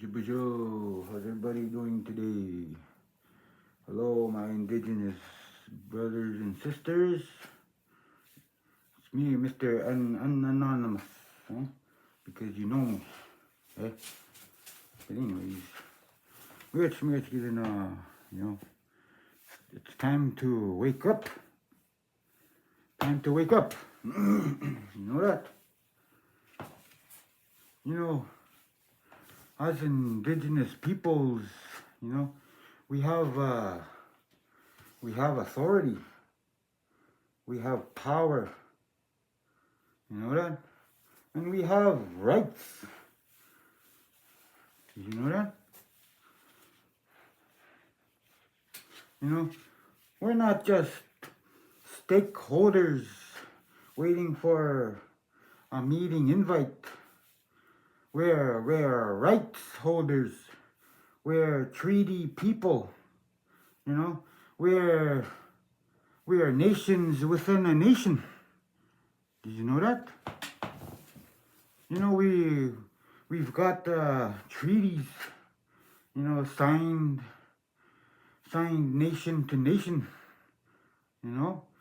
How's everybody doing today? Hello, my indigenous brothers and sisters. It's me, Mr. Anonymous, huh? Because you know me, eh? But anyways, we're getting, it's time to wake up. Time to wake up. You know that? You know, as indigenous peoples, we have authority, we have power, you know that, and we have rights. Did you know that? We're not just stakeholders waiting for a meeting invite. We're rights holders. We're treaty people. We're nations within a nation. Did you know that? We've got treaties, signed nation to nation.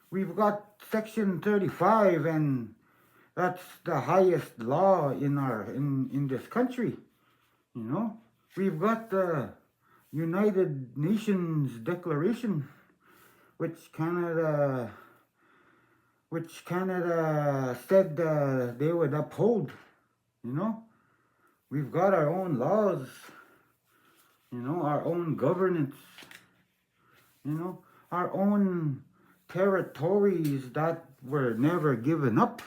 We've got Section 35, and that's the highest law in this country. We've got the United Nations Declaration, which Canada said they would uphold. We've got our own laws, our own governance, our own territories that were never given up.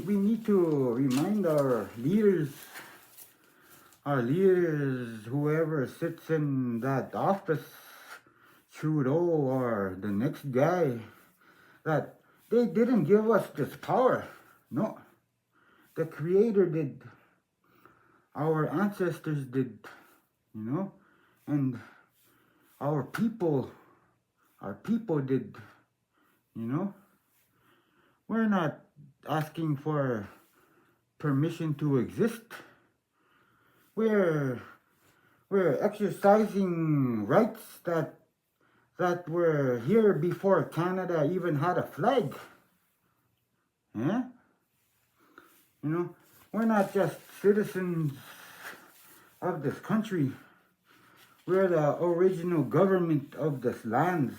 We need to remind our leaders, whoever sits in that office, Trudeau or the next guy, that they didn't give us this power. No, the Creator did. Our ancestors did, and our people did, We're not asking for permission to exist. We're exercising rights that were here before Canada even had a flag. Yeah? We're not just citizens of this country. We're the original government of this land.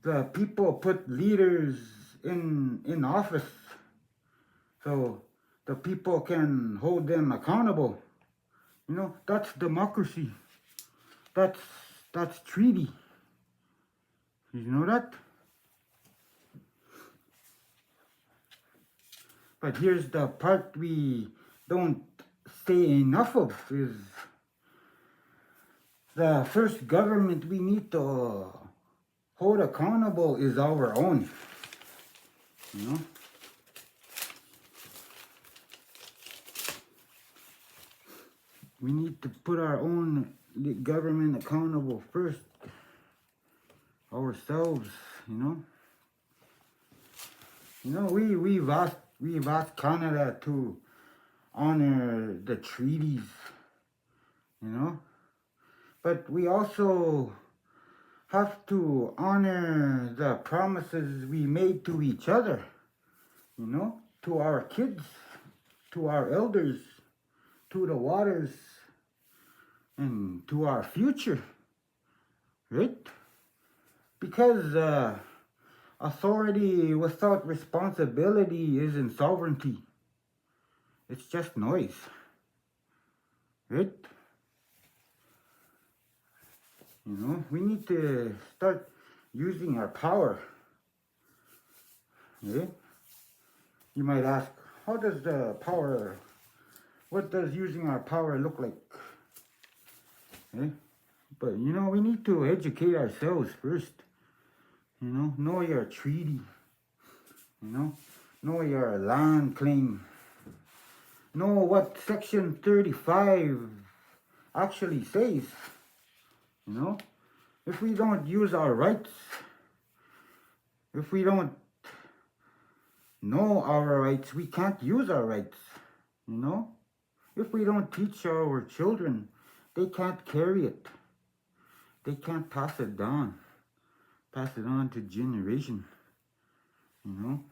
The people put leaders in office so the people can hold them accountable. That's democracy. That's treaty. Did you know that? But here's the part we don't say enough of, is the first government we need to hold accountable is our own. We need to put our own government accountable first. Ourselves, we've asked Canada to honor the treaties, but we also have to honor the promises we made to each other, to our kids, to our elders, to the waters, and to our future, right? Because authority without responsibility isn't sovereignty. It's just noise, right? We need to start using our power. Okay? You might ask, what does using our power look like? Okay? But we need to educate ourselves first. Know your treaty. Know your land claim. Know what Section 35 actually says. You know, if we don't use our rights, if we don't know our rights, we can't use our rights. You know, if we don't teach our children, they can't carry it. They can't pass it on to generation. You know,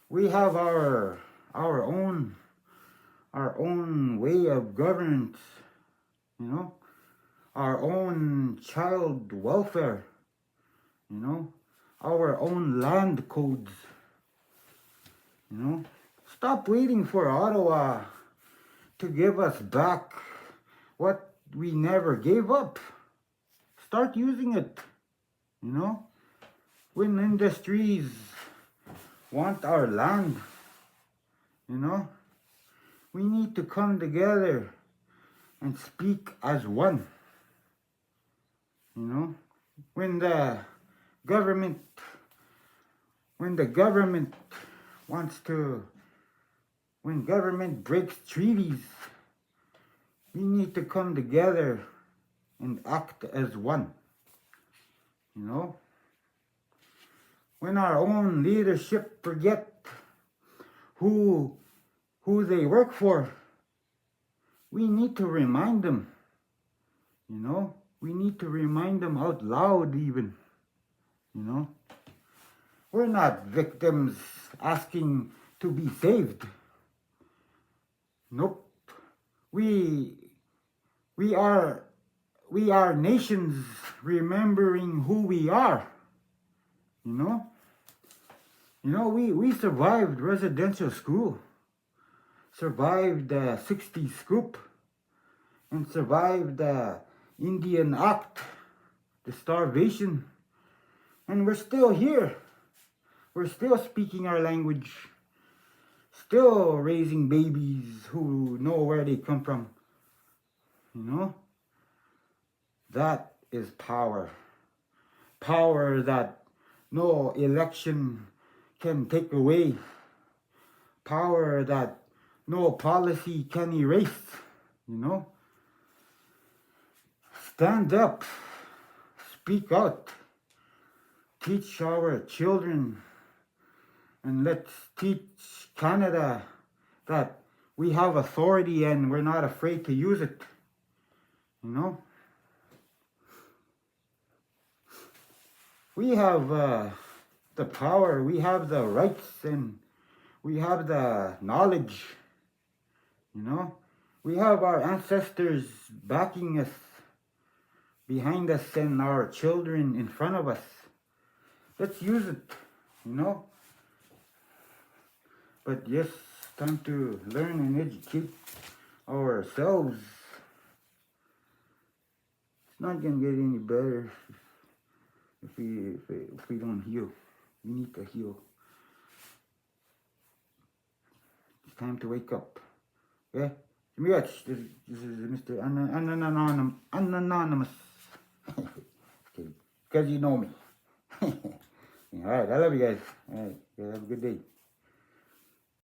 we have our own way of governance. You know, our own child welfare. You know, our own land codes. You know, stop waiting for Ottawa to give us back what we never gave up. Start using it. You know, when industries want our land, you know, we need to come together and speak as one. You know, when the government when government breaks treaties, we need to come together and act as one. You know, when our own leadership forget who they work for, we need to remind them. You know, we need to remind them out loud even. You know, we're not victims asking to be saved. Nope. We are nations remembering who we are. You know, we survived residential school, survived the 60s scoop, and survived the Indian Act, the starvation, and we're still here. We're still speaking our language, still raising babies who know where they come from. You know, that is power. Power that no election can take away. Power that no policy can erase. You know, stand up, speak out, teach our children, and let's teach Canada that we have authority and we're not afraid to use it. You know, we have the power, we have the rights, and we have the knowledge. You know, we have our ancestors backing us, behind us, and our children in front of us. Let's use it, you know. But yes, time to learn and educate ourselves. It's not gonna get any better if we don't heal. We need to heal. It's time to wake up. Okay? This is Mr. Anonymous. Okay, because you know me. Alright, I love you guys. Alright, have a good day.